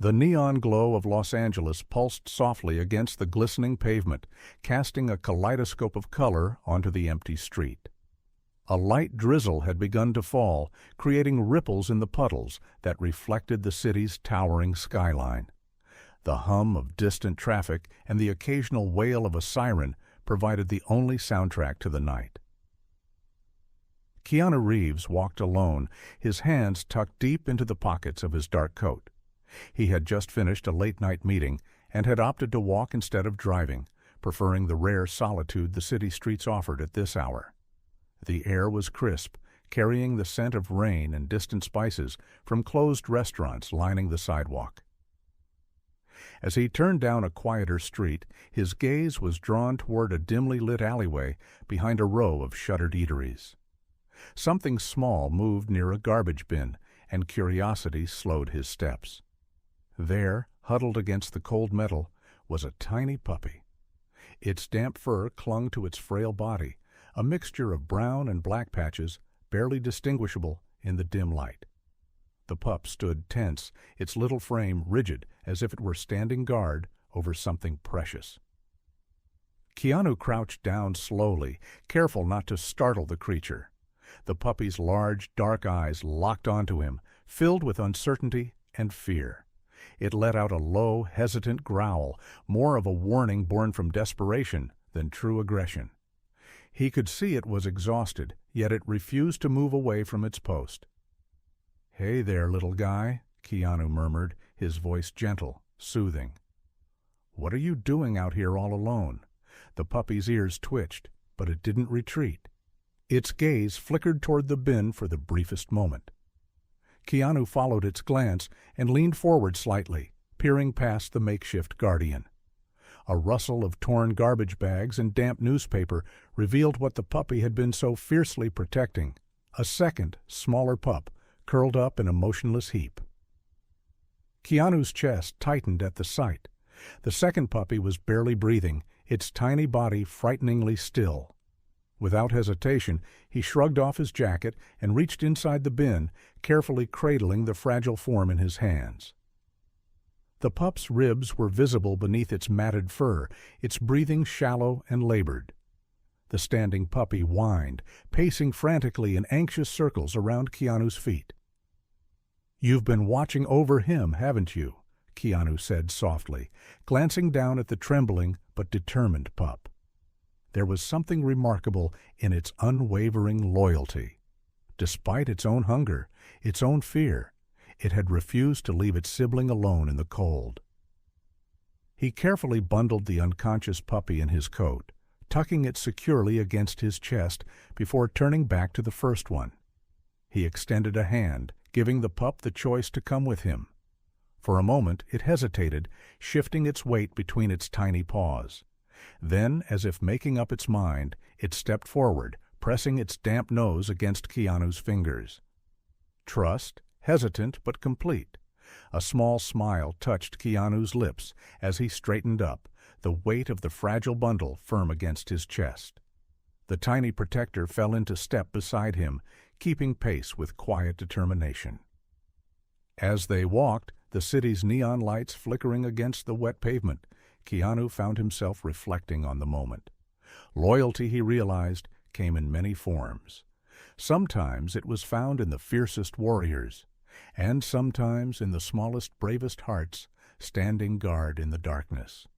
The neon glow of Los Angeles pulsed softly against the glistening pavement, casting a kaleidoscope of color onto the empty street. A light drizzle had begun to fall, creating ripples in the puddles that reflected the city's towering skyline. The hum of distant traffic and the occasional wail of a siren provided the only soundtrack to the night. Keanu Reeves walked alone, his hands tucked deep into the pockets of his dark coat. He had just finished a late-night meeting and had opted to walk instead of driving, preferring the rare solitude the city streets offered at this hour. The air was crisp, carrying the scent of rain and distant spices from closed restaurants lining the sidewalk. As he turned down a quieter street, his gaze was drawn toward a dimly lit alleyway behind a row of shuttered eateries. Something small moved near a garbage bin, and curiosity slowed his steps. There, huddled against the cold metal, was a tiny puppy. Its damp fur clung to its frail body, a mixture of brown and black patches, barely distinguishable in the dim light. The pup stood tense, its little frame rigid as if it were standing guard over something precious. Keanu crouched down slowly, careful not to startle the creature. The puppy's large, dark eyes locked onto him, filled with uncertainty and fear. It let out a low, hesitant growl, more of a warning born from desperation than true aggression. He could see it was exhausted, yet it refused to move away from its post. "Hey there, little guy," Keanu murmured, his voice gentle, soothing. "What are you doing out here all alone?" The puppy's ears twitched, but it didn't retreat. Its gaze flickered toward the bin for the briefest moment. Keanu followed its glance and leaned forward slightly, peering past the makeshift guardian. A rustle of torn garbage bags and damp newspaper revealed what the puppy had been so fiercely protecting: a second, smaller pup, curled up in a motionless heap. Keanu's chest tightened at the sight. The second puppy was barely breathing, its tiny body frighteningly still. Without hesitation, he shrugged off his jacket and reached inside the bin, carefully cradling the fragile form in his hands. The pup's ribs were visible beneath its matted fur, its breathing shallow and labored. The standing puppy whined, pacing frantically in anxious circles around Keanu's feet. "You've been watching over him, haven't you?" Keanu said softly, glancing down at the trembling but determined pup. There was something remarkable in its unwavering loyalty. Despite its own hunger, its own fear, it had refused to leave its sibling alone in the cold. He carefully bundled the unconscious puppy in his coat, tucking it securely against his chest before turning back to the first one. He extended a hand, giving the pup the choice to come with him. For a moment it hesitated, shifting its weight between its tiny paws. Then, as if making up its mind, it stepped forward, pressing its damp nose against Keanu's fingers. Trust, hesitant but complete. A small smile touched Keanu's lips as he straightened up, the weight of the fragile bundle firm against his chest. The tiny protector fell into step beside him, keeping pace with quiet determination. As they walked, the city's neon lights flickering against the wet pavement, Keanu found himself reflecting on the moment. Loyalty, he realized, came in many forms. Sometimes it was found in the fiercest warriors, and sometimes in the smallest, bravest hearts, standing guard in the darkness.